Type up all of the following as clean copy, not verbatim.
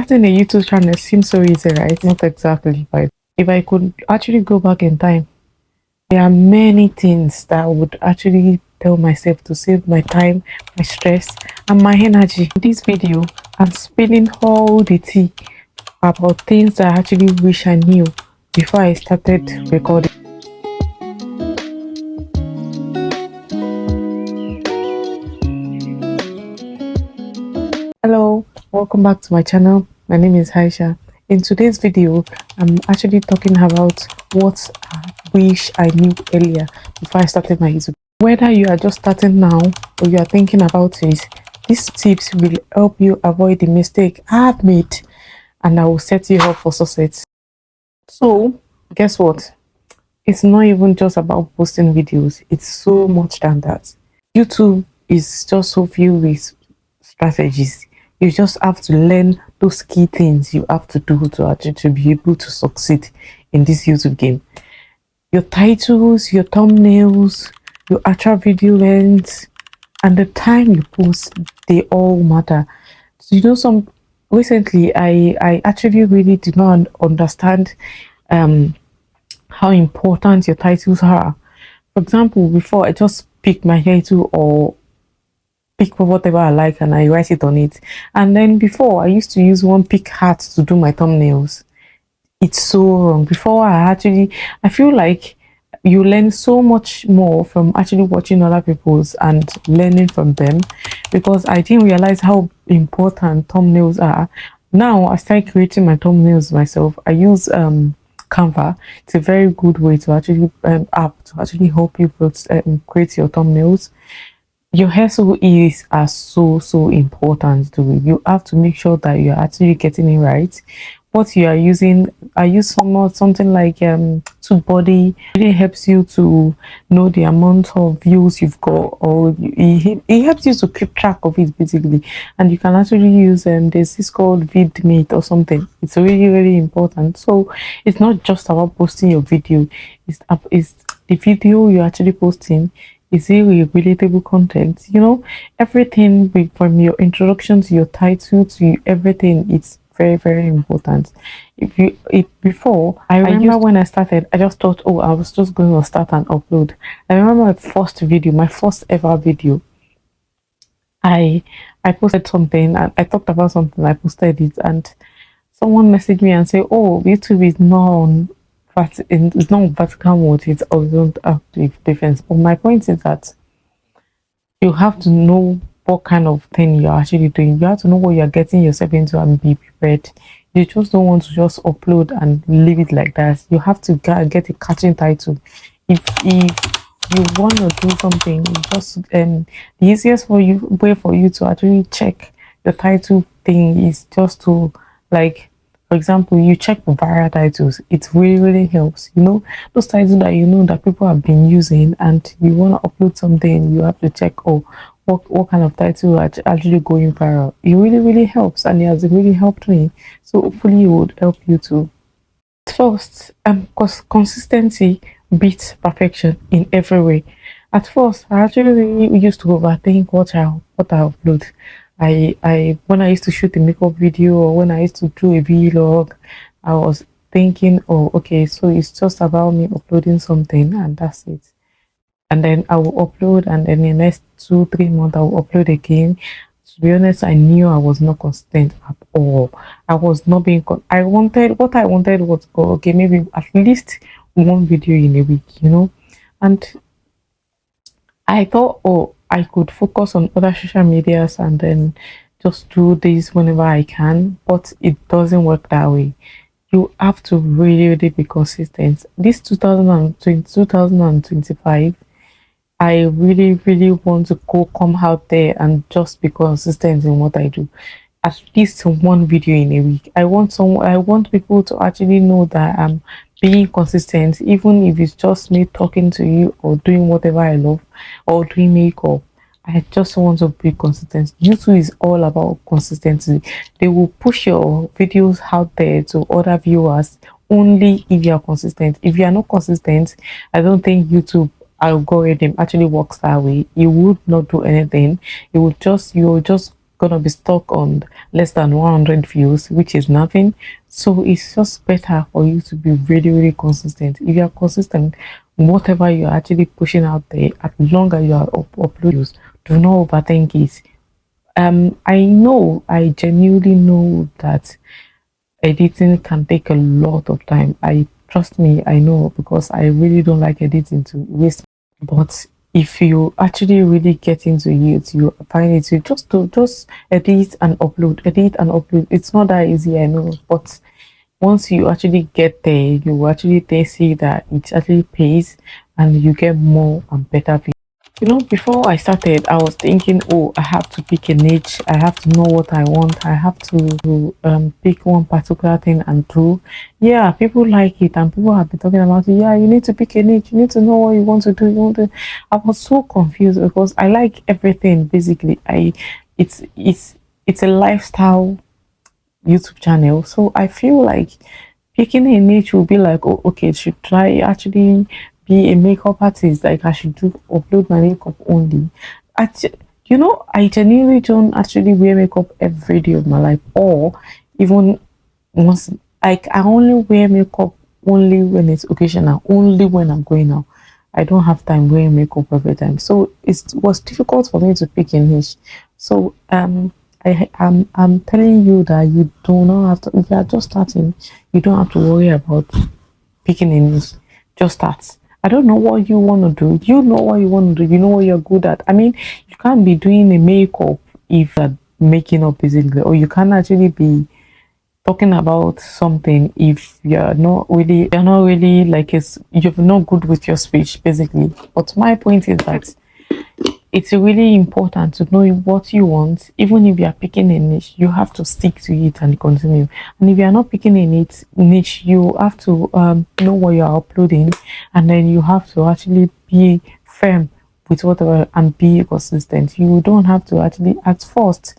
Starting a YouTube channel seems so easy, right? Not exactly, but if I could actually go back in time, there are many things that I would actually tell myself to save my time, my stress, and my energy. In this video, I'm spilling all the tea about things that I actually wish I knew before I started recording. Hello, welcome back to my channel. My name is Aisha. In today's video, I'm actually talking about what I wish I knew earlier before I started my YouTube. Whether you are just starting now or you are thinking about it, these tips will help you avoid the mistake I've made, and I will set you up for success. So, guess what? It's not even just about posting videos, it's so much than that. YouTube is just so filled with strategies. You just have to learn those key things you have to do to actually to be able to succeed in this YouTube game. Your titles, your thumbnails, your actual video length, and the time you post, they all matter. So some recently I actually really did not understand how important your titles are. For example, before I just pick my title or pick whatever I like and I write it on it. And then before I used to use one pick hat to do my thumbnails. It's so wrong. Before I feel like you learn so much more from actually watching other people's and learning from them, because I didn't realize how important thumbnails are. Now I start creating my thumbnails myself. I use Canva. It's a very good way to actually app to actually help you create your thumbnails. Your SOEs are so important to you. You have to make sure that you're actually getting it right. What you are using, I use something like TubeBuddy. It really helps you to know the amount of views you've got, or it helps you to keep track of it basically. And you can actually use there's this called VidMate or something. It's really important. So it's not just about posting your video, it's the video you're actually posting. Is it a relatable content? Everything from your introduction to your title to everything, it's very important. If before, I remember when I started, I just thought, oh, I was just going to start and upload. I remember my first video, my first ever video. I posted something and I talked about something, I posted it, and someone messaged me and said, oh, YouTube is not on it's not vertical mode, it's horizontal difference. But my point is that you have to know what kind of thing you're actually doing. You have to know what you're getting yourself into and be prepared. You just don't want to just upload and leave it like that. You have to get a catching title. If you want to do something, the easiest way for you to actually check the title thing is just to, like, for example, you check for viral titles. It really helps. Those titles that people have been using, and you want to upload something, you have to check, oh, what kind of title are actually going viral. It really helps, and it has really helped me. So hopefully it would help you too. First, because consistency beats perfection in every way. At first, I actually really used to overthink what I upload. When I used to shoot a makeup video, or when I used to do a vlog, I was thinking, oh, okay, so it's just about me uploading something and that's it. And then I will upload, and then in the next 2-3 months I will upload again. To be honest, I knew I was not consistent at all. I was not being I wanted was, oh, okay, maybe at least one video in a week, and I thought, oh, I could focus on other social medias and then just do this whenever I can, but it doesn't work that way. You have to really be consistent. This 2025, I really want to come out there and just be consistent in what I do. At least one video in a week. I want people to actually know that I'm being consistent, even if it's just me talking to you or doing whatever I love or doing makeup. I just want to be consistent. YouTube is all about consistency. They will push your videos out there to other viewers only if you are consistent. If you are not consistent, I don't think YouTube algorithm actually works that way. You would not do anything. You'll just gonna be stuck on less than 100 views, which is nothing. So it's just better for you to be really, really consistent. If you are consistent, whatever you're actually pushing out there, as long as you are uploads, do not overthink it. I know, I genuinely know that editing can take a lot of time. I trust me, I know, because I really don't like editing to waste. But if you actually really get into it, you find it, you just edit and upload, edit and upload. It's not that easy, I know, but once you actually get there, you actually see that it actually pays, and you get more and better. You know, before I started, I was thinking, oh, I have to pick a niche. I have to know what I want. I have to pick one particular thing and do. Yeah, people like it, and people have been talking about it. Yeah, you need to pick a niche. You need to know what you want to do. You want to. I was so confused because I like everything. Basically, it's a lifestyle YouTube channel. So I feel like picking a niche will be like, oh, okay, should try actually be a makeup artist. Like I should do upload my makeup only. You know, I genuinely don't actually wear makeup every day of my life, or even once. Like I only wear makeup only when it's occasional, only when I'm going out. I don't have time wearing makeup every time, so it was difficult for me to pick a niche. So I'm telling you that you do not have to, if you are just starting, you don't have to worry about picking a niche. Just start. I don't know what you want to do. You know what you want to do. You know what you're good at. I mean, you can't be doing a makeup if you're making up basically, or you can't actually be talking about something if you're not really like you're not good with your speech basically. But my point is that it's really important to know what you want. Even if you are picking a niche, you have to stick to it and continue. And if you are not picking a niche, you have to know what you are uploading, and then you have to actually be firm with whatever and be consistent. You don't have to actually at first.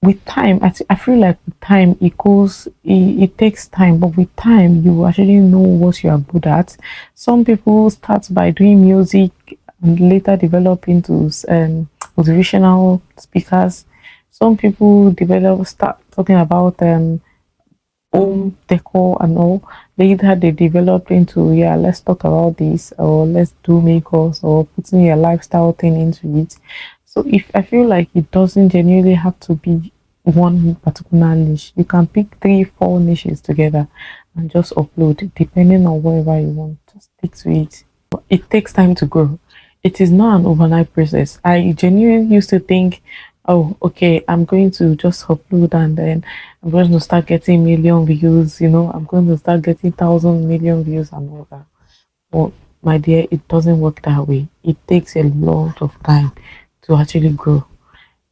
With time, I feel like with time it takes time, but with time you actually know what you are good at. Some people start by doing music and later develop into motivational speakers. Some people start talking about home decor and all. Later they develop into, yeah, let's talk about this, or let's do makeups, or putting your lifestyle thing into it. So if I feel like it doesn't genuinely have to be one particular niche, you can pick 3 4 niches together and just upload depending on whatever you want. Just stick to it. It takes time to grow. It is not an overnight process. I genuinely used to think, oh, okay, I'm going to just upload and then I'm going to start getting million views, I'm going to start getting 1,000 million views and all that. But my dear, it doesn't work that way. It takes a lot of time to actually grow.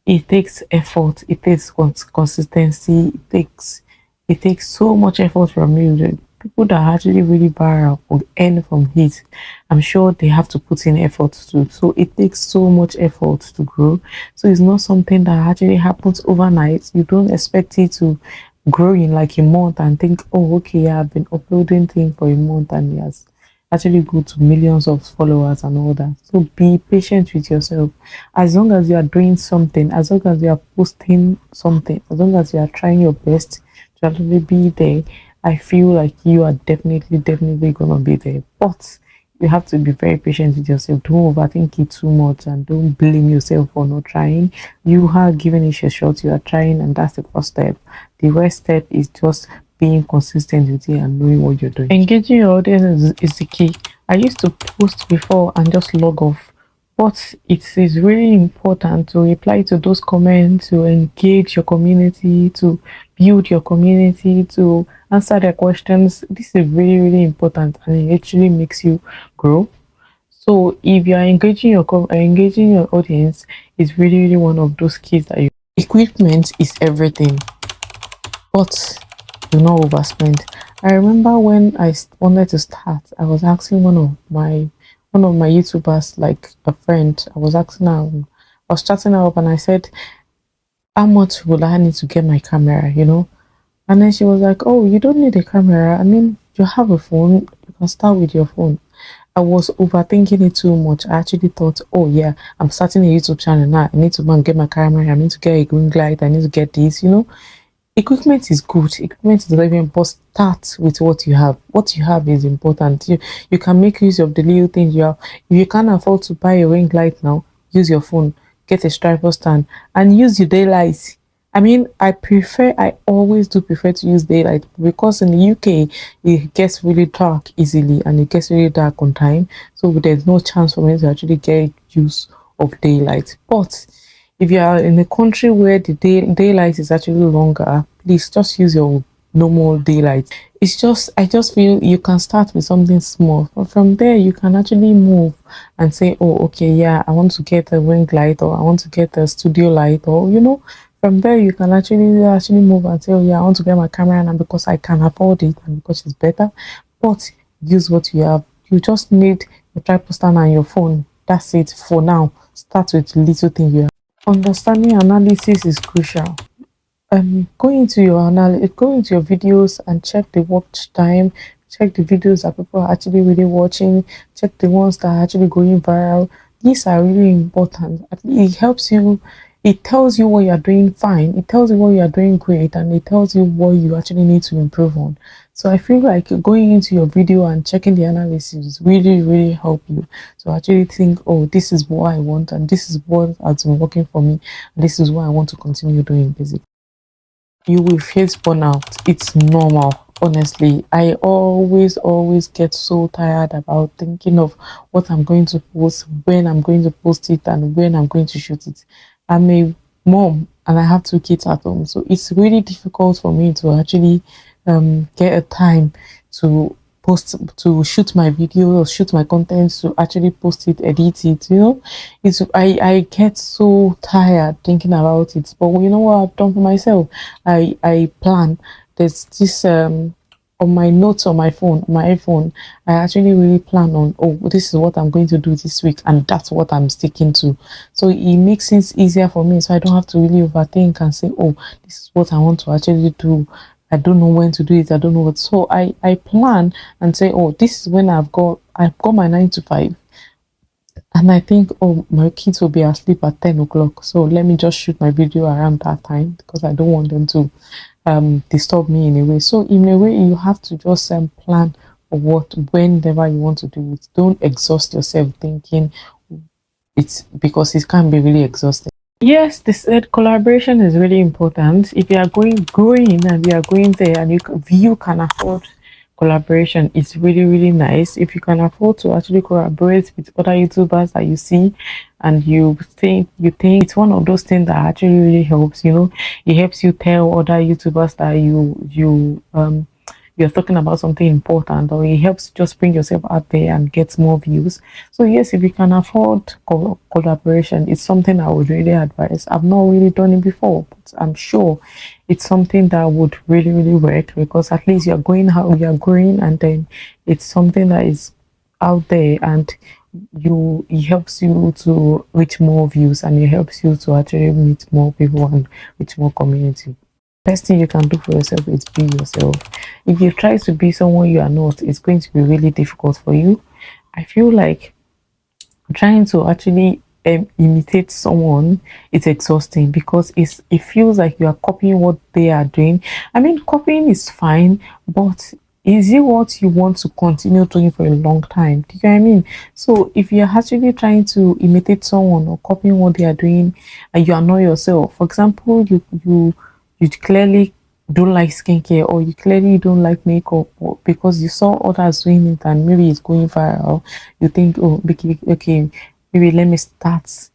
It takes effort, it takes consistency, it takes so much effort from you. The people that actually really viral or earn from it, I'm sure they have to put in effort too. So it takes so much effort to grow. So it's not something that actually happens overnight. You don't expect it to grow in like a month and think, oh, okay, I've been uploading things for a month and yes, actually go to millions of followers and all that. So be patient with yourself. As long as you are doing something, as long as you are posting something, as long as you are trying your best to actually be there, I feel like you are definitely gonna be there. But you have to be very patient with yourself. Don't overthink it too much and don't blame yourself for not trying. You are giving it a shot, you are trying, and that's the first step. The rest step is just being consistent with it and knowing what you're doing. Engaging your audience is the key. I used to post before and just log off, but it is really important to reply to those comments, to engage your community, to build your community, to answer their questions. This is really important, and it actually makes you grow. So if you are engaging your audience, is really one of those keys that you. Equipment is everything, but do not overspend. I remember when wanted to start, I was asking one of my YouTubers, like a friend. I was asking her, I was chatting her up, and I said, "How much will I need to get my camera?" And then she was like, "Oh, you don't need a camera. I mean, you have a phone. You can start with your phone." I was overthinking it too much. I actually thought, oh yeah, I'm starting a YouTube channel now. I need to go and get my camera. I need to get a green light. I need to get this, you know. Equipment is good. Equipment is relevant, but start with what you have. What you have is important. You can make use of the little things you have. If you can't afford to buy a ring light now, use your phone, get a tripod stand, and use your daylight. I mean, I always do prefer to use daylight because in the UK it gets really dark easily and it gets really dark on time. So there's no chance for me to actually get use of daylight. But if you are in a country where the daylight is actually longer, please just use your normal daylight. It's just, I just feel you can start with something small, but from there you can actually move and say, oh, okay, yeah, I want to get a ring light, or I want to get a studio light, or you know, from there you can actually move and say, oh yeah, I want to get my camera now because I can afford it and because it's better. But use what you have. You just need your tripod stand and your phone. That's it for now. Start with little thing you have. Understanding analysis is crucial. Go into your videos and check the watch time, check the videos that people are actually really watching, check the ones that are actually going viral. These are really important. It helps you, it tells you what you're doing fine, it tells you what you're doing great, and it tells you what you actually need to improve on. So I feel like going into your video and checking the analysis really help you to actually think, oh, this is what I want, and this is what has been working for me, and this is what I want to continue doing basically. You will face burnout. It's normal. Honestly, I always get so tired about thinking of what I'm going to post, when I'm going to post it, and when I'm going to shoot it. I'm a mom and I have two kids at home, so it's really difficult for me to actually get a time to shoot my video or shoot my content, to actually post it, edit it, you know. I get so tired thinking about it, but you know what I've done for myself? I plan. There's this on my notes on my phone, my iPhone. I actually really plan on, oh, this is what I'm going to do this week, and that's what I'm sticking to. So it makes things easier for me, so I don't have to really overthink and say, oh, this is what I want to actually do. I don't know when to do it. I don't know what. So I plan and say, oh, this is when I've got my 9 to 5, and I think, oh, my kids will be asleep at 10 o'clock. So let me just shoot my video around that time because I don't want them to disturb me in a way. So in a way, you have to just plan for what, whenever you want to do it. Don't exhaust yourself thinking it's, because it can be really exhausting. Yes, this collaboration is really important. If you are growing and you are going there, and you can afford collaboration, it's really nice. If you can afford to actually collaborate with other YouTubers that you see, and you think it's one of those things that actually really helps, you know. It helps you tell other YouTubers that you're talking about something important, or it helps just bring yourself out there and get more views. So yes, if you can afford collaboration, it's something I would really advise. I've not really done it before, but I'm sure it's something that would really work, because at least you're going how you're growing, and then it's something that is out there, and it helps you to reach more views, and it helps you to actually meet more people and reach more community. Best thing you can do for yourself is be yourself. If you try to be someone you are not, it's going to be really difficult for you. I feel like trying to actually imitate someone is exhausting, because it feels like you are copying what they are doing. I mean, copying is fine, but is it what you want to continue doing for a long time? Do you know what I mean? So if you're actually trying to imitate someone or copying what they are doing, and you are not yourself, for example, you clearly don't like skincare, or you clearly don't like makeup, or because you saw others doing it and maybe it's going viral, you think, oh, okay, maybe let me start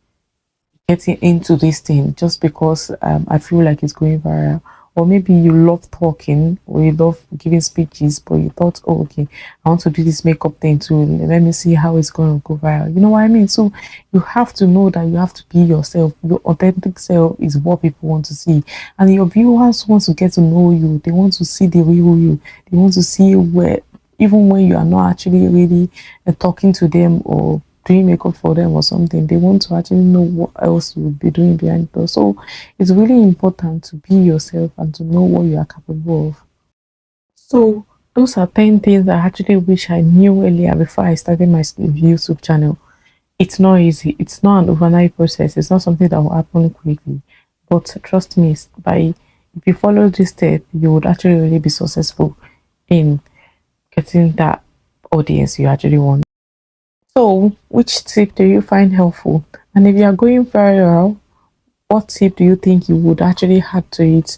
getting into this thing just because I feel like it's going viral. Or maybe you love talking, or you love giving speeches, but you thought, oh, okay, I want to do this makeup thing too. Let me see how it's going to go viral. You know what I mean? So you have to know that you have to be yourself. Your authentic self is what people want to see. And your viewers want to get to know you. They want to see the real you. They want to see where, even when you are not actually really talking to them or doing makeup for them or something, they want to actually know what else you would be doing behind the door. So it's really important to be yourself and to know what you are capable of. So Those are 10 things I actually wish I knew earlier before I started my YouTube channel. It's not easy. It's not an overnight process. It's not something that will happen quickly. But trust me, by if you follow this step, you would actually really be successful in getting that audience you actually want. So, which tip do you find helpful? And if you are going viral, what tip do you think you would actually add to it?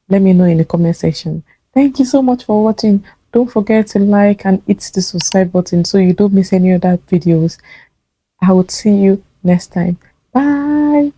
Let me know in the comment section. Thank you so much for watching. Don't forget to like and hit the subscribe button so you don't miss any other videos. I will see you next time. Bye.